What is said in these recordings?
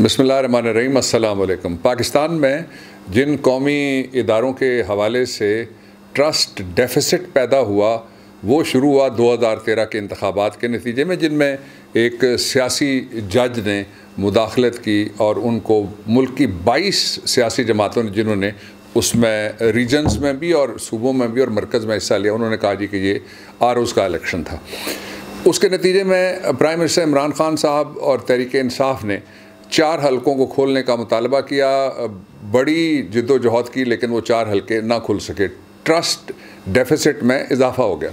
बिस्मिल्लाहिर्रहमानिर्रहीम। अस्सलाम वालेकुम। पाकिस्तान में जिन कौमी इदारों के हवाले से ट्रस्ट डेफिसिट पैदा हुआ वो शुरू हुआ 2013 के इंतखाबात के नतीजे में, जिनमें एक सियासी जज ने मुदाखलत की और उनको मुल्क की 22 सियासी जमातों ने, जिन्होंने उसमें रीजन्स में भी और सूबों में भी और मरकज़ में हिस्सा लिया, उन्होंने कहा जी कि ये आरोज़ का इलेक्शन था। उसके नतीजे में प्राइम मिनिस्टर इमरान खान साहब और तहरीक इंसाफ ने 4 हलकों को खोलने का मुतालबा किया। बड़ी जिद्दोजहद की, लेकिन वो 4 हलके ना खुल सके। ट्रस्ट डेफिसिट में इजाफा हो गया।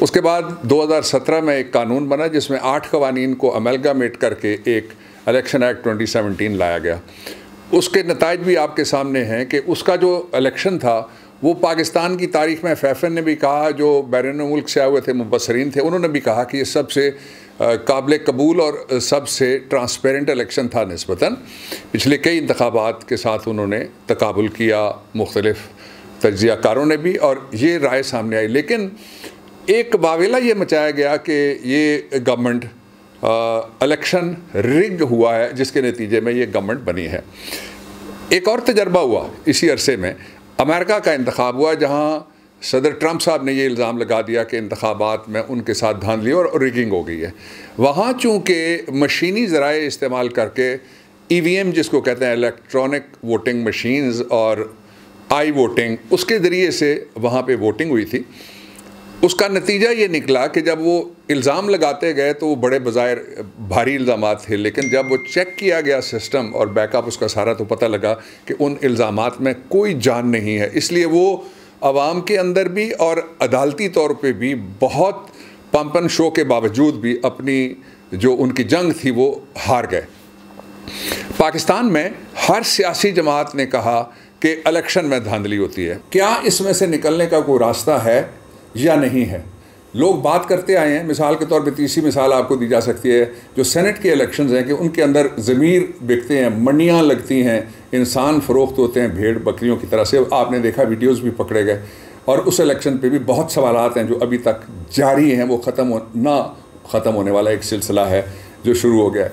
उसके बाद 2017 में एक कानून बना जिसमें 8 कवानीन को अमेलगामेट करके एक इलेक्शन एक्ट 2017 लाया गया। उसके नताइज भी आपके सामने हैं कि उसका जो इलेक्शन था वो पाकिस्तान की तारीख़ में, फैफन ने भी कहा, जो बैरून मुल्क से आए हुए थे मुबसरीन थे, उन्होंने भी कहा कि ये सबसे काबिल कबूल और सबसे ट्रांसपेरेंट इलेक्शन था निस्बतन। पिछले कई इंतखाबात के साथ उन्होंने तकाबुल किया, मुख्तलिफ तज्ज़ियाकारों ने भी, और ये राय सामने आई। लेकिन एक वावेला ये मचाया गया कि ये गवर्नमेंट इलेक्शन रिग हुआ है, जिसके नतीजे में ये गवर्नमेंट बनी है। एक और तजर्बा हुआ इसी अरसे में, अमेरिका का इंतखाब हुआ, जहाँ सदर ट्रंप साहब ने ये इल्ज़ाम लगा दिया कि इंतखाबात में उनके साथ धांधली और रिगिंग हो गई है। वहाँ चूँकि मशीनी ज़राए इस्तेमाल करके EVM जिसको कहते हैं, इलेक्ट्रॉनिक वोटिंग मशीन्स, और आई वोटिंग, उसके ज़रिए से वहाँ पे वोटिंग हुई थी। उसका नतीजा ये निकला कि जब वो इल्ज़ाम लगाते गए तो वो बड़े बज़ाहिर भारी इल्ज़ामात थे, लेकिन जब वो चेक किया गया सिस्टम और बैकअप उसका सारा, तो पता लगा कि उन इल्ज़ामात में कोई जान नहीं है। इसलिए वो अवाम के अंदर भी और अदालती तौर पे भी बहुत पंपन शो के बावजूद भी अपनी जो उनकी जंग थी वो हार गए। पाकिस्तान में हर सियासी जमात ने कहा कि इलेक्शन में धांधली होती है। क्या इसमें से निकलने का कोई रास्ता है या नहीं है? लोग बात करते आए हैं। मिसाल के तौर पे तीसरी मिसाल आपको दी जा सकती है, जो सेनेट के इलेक्शंस हैं, कि उनके अंदर ज़मीर बिकते हैं, मंडियाँ लगती हैं, इंसान फ़रोख्त होते हैं भेड़ बकरियों की तरह से। आपने देखा वीडियोस भी पकड़े गए, और उस इलेक्शन पे भी बहुत सवालात हैं जो अभी तक जारी हैं। वो ख़त्म होने वाला एक सिलसिला है जो शुरू हो गया है।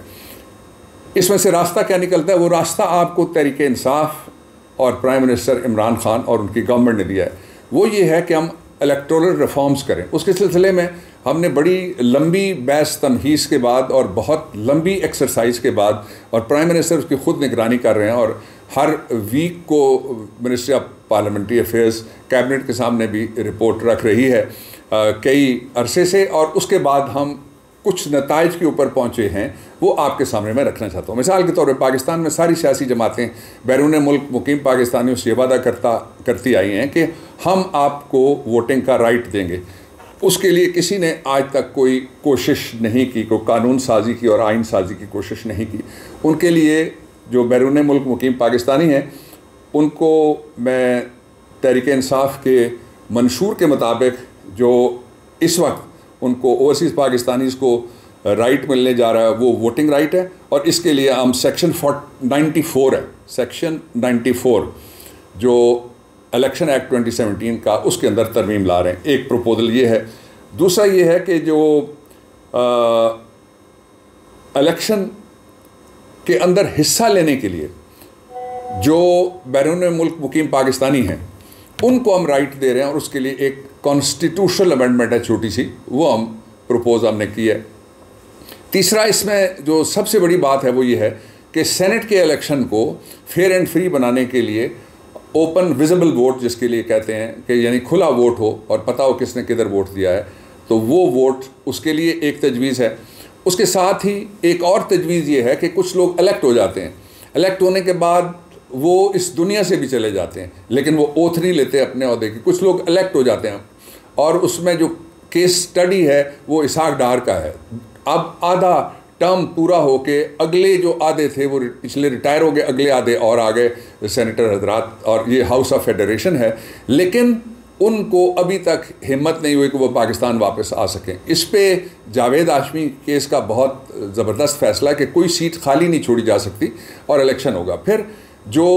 इसमें से रास्ता क्या निकलता है? वो रास्ता आपको तहरीक इंसाफ और प्राइम मिनिस्टर इमरान खान और उनकी गवर्नमेंट ने दिया है। वो ये है कि हम इलेक्टोरल रिफॉर्म्स करें। उसके सिलसिले में हमने बड़ी लंबी बहस तमहीस के बाद और बहुत लंबी एक्सरसाइज के बाद, और प्राइम मिनिस्टर उसकी ख़ुद निगरानी कर रहे हैं, और हर वीक को ministry of parliamentary affairs cabinet के सामने भी रिपोर्ट रख रही है कई अरसे से। और उसके बाद हम कुछ नताइज के ऊपर पहुँचे हैं, वो आपके सामने मैं रखना चाहता हूँ। मिसाल के तौर पर पाकिस्तान में सारी सियासी जमातें बैरून मुल्क मुकीम पाकिस्तानियों से ये वादा करती आई हैं कि हम आपको वोटिंग का राइट देंगे। उसके लिए किसी ने आज तक कोई कोशिश नहीं की, कोई कानून साजी की और आइन साजी की कोशिश नहीं की। उनके लिए जो बैरून मुल्क मुकीम पाकिस्तानी हैं, उनको मैं तहरीक इंसाफ के मंशूर के मुताबिक जो इस वक्त उनको ओवरसीज़ पाकिस्तानीज़ को राइट मिलने जा रहा है, वो वोटिंग राइट है। और इसके लिए हम सेक्शन 94 है, सेक्शन 94 जो इलेक्शन एक्ट 2017 का, उसके अंदर तरमीम ला रहे हैं। एक प्रपोजल ये है। दूसरा ये है कि जो इलेक्शन के अंदर हिस्सा लेने के लिए जो बैरून मुल्क मुकीम पाकिस्तानी हैं, उनको हम राइट दे रहे हैं, और उसके लिए एक कॉन्स्टिट्यूशनल अमेंडमेंट है छोटी सी, वो हमने की है। तीसरा इसमें जो सबसे बड़ी बात है वो ये है कि सेनेट के इलेक्शन को फेयर एंड फ्री बनाने के लिए ओपन विजिबल वोट, जिसके लिए कहते हैं कि यानी खुला वोट हो और पता हो किसने किधर वोट दिया है, तो वो वोट, उसके लिए एक तजवीज़ है। उसके साथ ही एक और तजवीज़ ये है कि कुछ लोग इलेक्ट हो जाते हैं, इलेक्ट होने के बाद वो इस दुनिया से भी चले जाते हैं, लेकिन वो ओथ नहीं लेते अपने ओहदे की। कुछ लोग इलेक्ट हो जाते हैं, और उसमें जो केस स्टडी है वो इसहाक डार का है। अब आधा टर्म पूरा होके अगले जो आधे थे वो पिछले रिटायर हो गए, अगले आधे और आ गए सेनेटर हजरात, और ये हाउस ऑफ फेडरेशन है, लेकिन उनको अभी तक हिम्मत नहीं हुई कि वो पाकिस्तान वापस आ सकें। इस पे जावेद हाशमी केस का बहुत ज़बरदस्त फैसला है कि कोई सीट खाली नहीं छोड़ी जा सकती और इलेक्शन होगा। फिर जो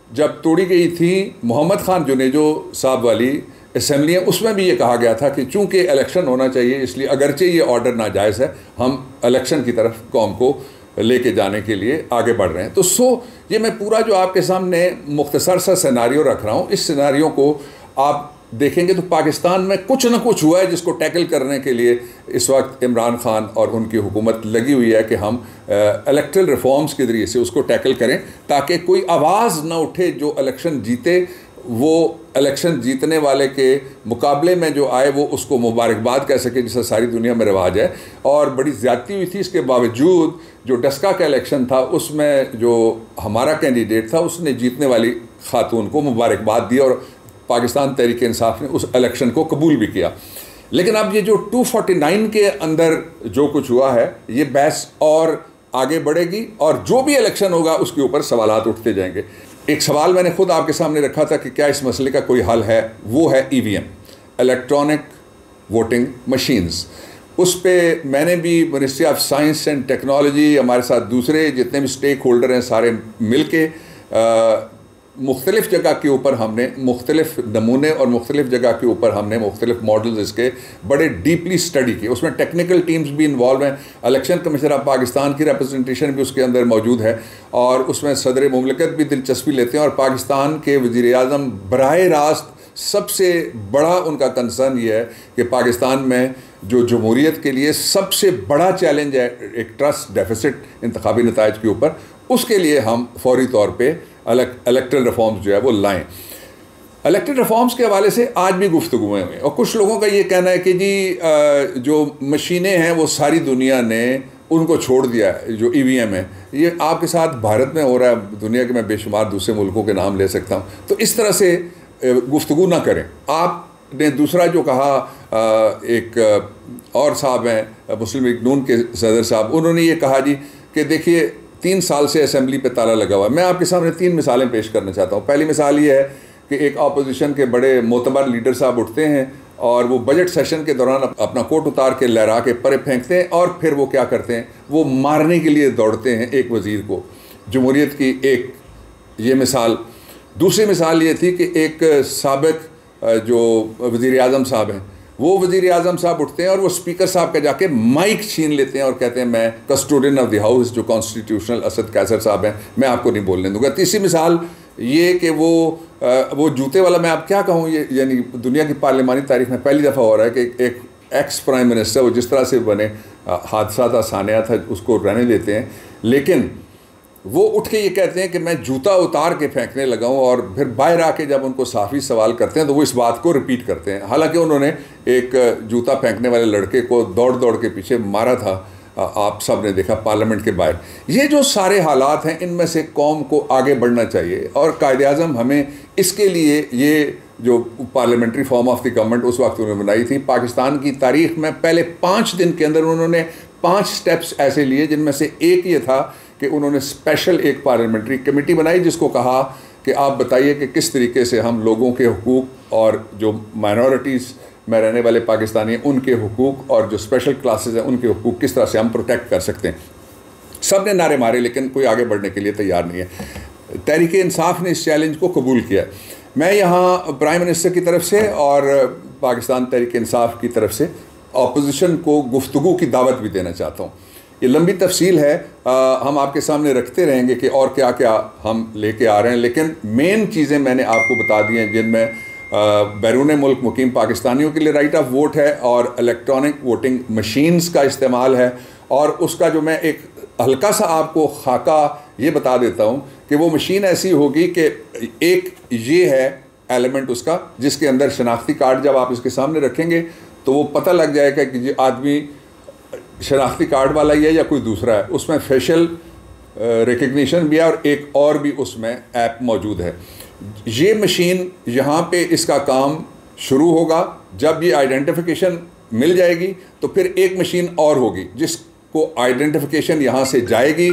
जब तोड़ी गई थी मोहम्मद खान जुनेजो साहब वाली असम्बलियाँ, उसमें भी ये कहा गया था कि चूँकि इलेक्शन होना चाहिए, इसलिए अगरचे ये ऑर्डर नाजायज़ है, हम इलेक्शन की तरफ कौम को लेके जाने के लिए आगे बढ़ रहे हैं। तो ये मैं पूरा जो आपके सामने मुख्तसर सा सिनारियो रख रहा हूँ, इस सिनारियो को आप देखेंगे तो पाकिस्तान में कुछ ना कुछ हुआ है जिसको टैकल करने के लिए इस वक्त इमरान खान और उनकी हुकूमत लगी हुई है कि हम इलेक्ट्रल रिफॉर्म्स के ज़रिए से उसको टैकल करें, ताकि कोई आवाज़ ना उठे जो इलेक्शन जीते वो इलेक्शन जीतने वाले के मुकाबले में जो आए वो उसको मुबारकबाद कह सके, जिससे सारी दुनिया में रिवाज है। और बड़ी ज़्यादती हुई थी, इसके बावजूद जो डस्का का इलेक्शन था उसमें जो हमारा कैंडिडेट था उसने जीतने वाली खातून को मुबारकबाद दी और पाकिस्तान तहरीक इंसाफ ने उस इलेक्शन को कबूल भी किया। लेकिन अब ये जो 249 के अंदर जो कुछ हुआ है, ये बहस और आगे बढ़ेगी और जो भी इलेक्शन होगा उसके ऊपर सवालात उठते जाएंगे। एक सवाल मैंने खुद आपके सामने रखा था कि क्या इस मसले का कोई हल है, वो है EVM, इलेक्ट्रॉनिक वोटिंग मशीन्स। उस पर मैंने भी ministry of science and technology, हमारे साथ दूसरे जितने भी स्टेक होल्डर हैं सारे मिल के मुख्तलिफ़ जगह के ऊपर हमने मुख्तलिफ़ नमूने और मुख्तलिफ़ जगह के ऊपर हमने मुख्तलिफ़ मॉडल्स इसके बड़े डीपली स्टडी किए। उसमें टेक्निकल टीम्स भी इन्वॉल्व हैं, इलेक्शन कमीशन ऑफ पाकिस्तान की रिप्रेजेंटेशन भी उसके अंदर मौजूद है और उसमें सदर मुमलिकत भी दिलचस्पी लेते हैं। और पाकिस्तान के वज़ीर-ए-आज़म बराह रास्त सबसे बड़ा उनका कंसर्न ये है कि पाकिस्तान में जो जमहूरियत के लिए सबसे बड़ा चैलेंज है एक ट्रस्ट डेफिसिट इंतखाबी नताइज के ऊपर, उसके लिए हम फौरी तौर पर इलेक्ट्रल रिफॉर्म्स जो है वो लाएँ। इलेक्ट्रल रिफॉर्म्स के हवाले से आज भी गुफ्तगूएँ हुई और कुछ लोगों का ये कहना है कि जी जो मशीनें हैं वो सारी दुनिया ने उनको छोड़ दिया है, जो EVM है ये आपके साथ भारत में हो रहा है, दुनिया के मैं बेशुमार दूसरे मुल्कों के नाम ले सकता हूँ। तो इस तरह से गुफ्तगू ना करें। आपने दूसरा जो कहा, एक और साहब हैं मुस्लिम लीग नून के सदर साहब, उन्होंने ये कहा जी कि देखिए 3 साल से असेंबली पे ताला लगा हुआ है। मैं आपके सामने 3 मिसालें पेश करना चाहता हूँ। पहली मिसाल ये है कि एक अपोजिशन के बड़े मोतबर लीडर साहब उठते हैं और वो बजट सेशन के दौरान अपना कोट उतार के लहरा के परे फेंकते हैं और फिर वो क्या करते हैं, वो मारने के लिए दौड़ते हैं एक वज़ीर को। जमहूरियत की एक ये मिसाल। दूसरी मिसाल ये थी कि एक साबिक जो वज़ीर-ए-आज़म साहब हैं, वो वज़ीर-ए-आज़म साहब उठते हैं और वो स्पीकर साहब का जाके माइक छीन लेते हैं और कहते हैं मैं कस्टोडियन ऑफ द हाउस जो कॉन्स्टिट्यूशनल असद कैसर साहब हैं, मैं आपको नहीं बोलने दूंगा। तीसरी मिसाल ये कि वो जूते वाला, मैं आप क्या कहूँ, ये यानी दुनिया की पार्लिमानी तारीख में पहली दफ़ा हो रहा है कि एक एक्स प्राइम मिनिस्टर वो जिस तरह से बने हादसा था, सानिया था, उसको रहने देते हैं, लेकिन वो उठ के ये कहते हैं कि मैं जूता उतार के फेंकने लगा हूँ। और फिर बाहर आके जब उनको साफ़ी सवाल करते हैं तो वो इस बात को रिपीट करते हैं, हालांकि उन्होंने एक जूता फेंकने वाले लड़के को दौड़ दौड़ के पीछे मारा था, आप सब ने देखा पार्लियामेंट के बाहर। ये जो सारे हालात हैं, इनमें से कौम को आगे बढ़ना चाहिए और कायदे-आज़म हमें इसके लिए ये जो parliamentary form of the government उस वक्त उन्होंने बनाई थी, पाकिस्तान की तारीख़ में पहले 5 दिन के अंदर उन्होंने 5 स्टेप्स ऐसे लिए, जिनमें से एक ये था कि उन्होंने स्पेशल एक पार्लियामेंट्री कमेटी बनाई जिसको कहा कि आप बताइए कि किस तरीके से हम लोगों के हुकूक और जो माइनॉरिटीज़ में रहने वाले पाकिस्तानी हैं उनके हुकूक और जो स्पेशल क्लासेस हैं उनके हुकूक किस तरह से हम प्रोटेक्ट कर सकते हैं। सब ने नारे मारे लेकिन कोई आगे बढ़ने के लिए तैयार नहीं है। तहरीक इंसाफ ने इस चैलेंज को कबूल किया। मैं यहाँ प्राइम मिनिस्टर की तरफ से और पाकिस्तान तहरीक इंसाफ की तरफ से अपोजिशन को गुफ्तगू की दावत भी देना चाहता हूँ। ये लंबी तफसील है, हम आपके सामने रखते रहेंगे कि और क्या क्या हम लेके आ रहे हैं, लेकिन मेन चीज़ें मैंने आपको बता दी हैं जिनमें बैरून मुल्क मुकीम पाकिस्तानियों के लिए राइट ऑफ वोट है और इलेक्ट्रॉनिक वोटिंग मशीन्स का इस्तेमाल है। और उसका जो मैं एक हल्का सा आपको खाका ये बता देता हूँ कि वो मशीन ऐसी होगी कि एक ये है एलिमेंट उसका जिसके अंदर शनाख्ती कार्ड जब आप इसके सामने रखेंगे तो वो पता लग जाएगा कि ये आदमी शनाख्ती कार्ड वाला ही है या कोई दूसरा है। उसमें फेशियल रिकग्निशन भी है और एक और भी उसमें ऐप मौजूद है। ये मशीन यहाँ पे इसका काम शुरू होगा। जब ये आइडेंटिफिकेशन मिल जाएगी तो फिर एक मशीन और होगी जिसको आइडेंटिफिकेशन यहाँ से जाएगी,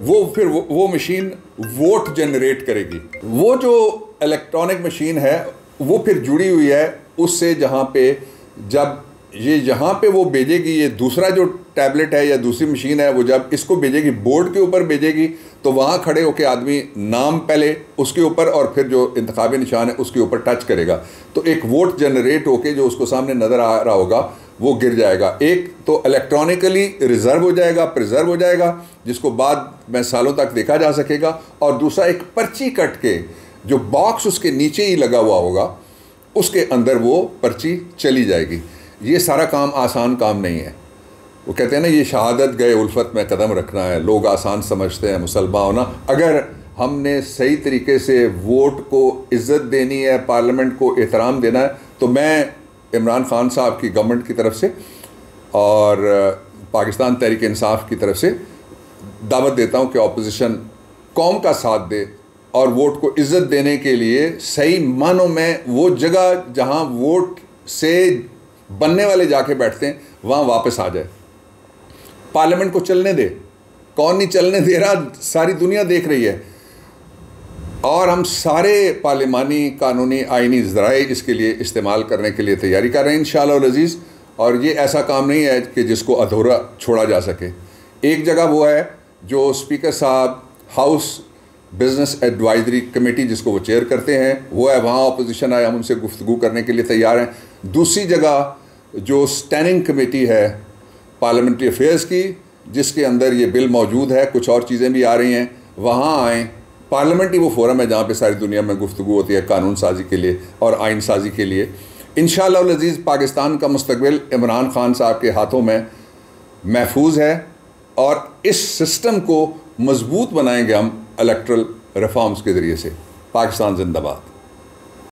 वो फिर वो मशीन वोट जनरेट करेगी। वो जो इलेक्ट्रॉनिक मशीन है वो फिर जुड़ी हुई है उससे, जहाँ पे जब ये यहाँ पे वो भेजेगी, ये दूसरा जो टैबलेट है या दूसरी मशीन है वो जब इसको भेजेगी बोर्ड के ऊपर भेजेगी तो वहाँ खड़े होकर आदमी नाम पहले उसके ऊपर और फिर जो इंतखाबी निशान है उसके ऊपर टच करेगा तो एक वोट जनरेट होके जो उसको सामने नज़र आ रहा होगा वो गिर जाएगा। एक तो इलेक्ट्रॉनिकली रिजर्व हो जाएगा, प्रिजर्व हो जाएगा, जिसको बाद में सालों तक देखा जा सकेगा, और दूसरा एक पर्ची कट के जो बॉक्स उसके नीचे ही लगा हुआ होगा उसके अंदर वो पर्ची चली जाएगी। ये सारा काम आसान काम नहीं है। वो कहते हैं ना, ये शहादत गए उल्फत में कदम रखना है। लोग आसान समझते हैं मुसलमान होना। अगर हमने सही तरीके से वोट को इज़्ज़त देनी है, पार्लियामेंट को एहतराम देना है, तो मैं इमरान खान साहब की गवर्नमेंट की तरफ से और पाकिस्तान तहरीक इंसाफ की तरफ से दावत देता हूँ कि अपोजिशन कौम का साथ दे और वोट को इज़्ज़त देने के लिए सही मानों में वो जगह जहाँ वोट से बनने वाले जाके बैठते हैं वहाँ वापस आ जाए। पार्लियामेंट को चलने दे। कौन नहीं चलने दे रहा, सारी दुनिया देख रही है। और हम सारे पार्लिमानी कानूनी आइनी ज़राए इसके लिए इस्तेमाल करने के लिए तैयारी कर रहे हैं इंशाअल्लाह अज़ीज़। और ये ऐसा काम नहीं है कि जिसको अधूरा छोड़ा जा सके। एक जगह वो है जो स्पीकर साहब हाउस बिज़नेस एडवाइजरी कमेटी जिसको वो चेयर करते हैं, वो है, वहाँ अपोजिशन आए, हम उनसे गुफ्तगू करने के लिए तैयार हैं। दूसरी जगह जो स्टैंडिंग कमेटी है पार्लियामेंट्री अफेयर्स की, जिसके अंदर ये बिल मौजूद है, कुछ और चीज़ें भी आ रही हैं, वहाँ आएँ। पार्लियामेंट ही वो फोरम है जहाँ पे सारी दुनिया में गुफ्तगू होती है कानून साजी के लिए और आइन साजी के लिए। इंशाअल्लाह अज़ीज़ पाकिस्तान का मुस्तकबिल इमरान खान साहब के हाथों में महफूज है और इस सिस्टम को मजबूत बनाएंगे हम इलेक्ट्रल रिफॉर्म्स के ज़रिए से। पाकिस्तान जिंदाबाद।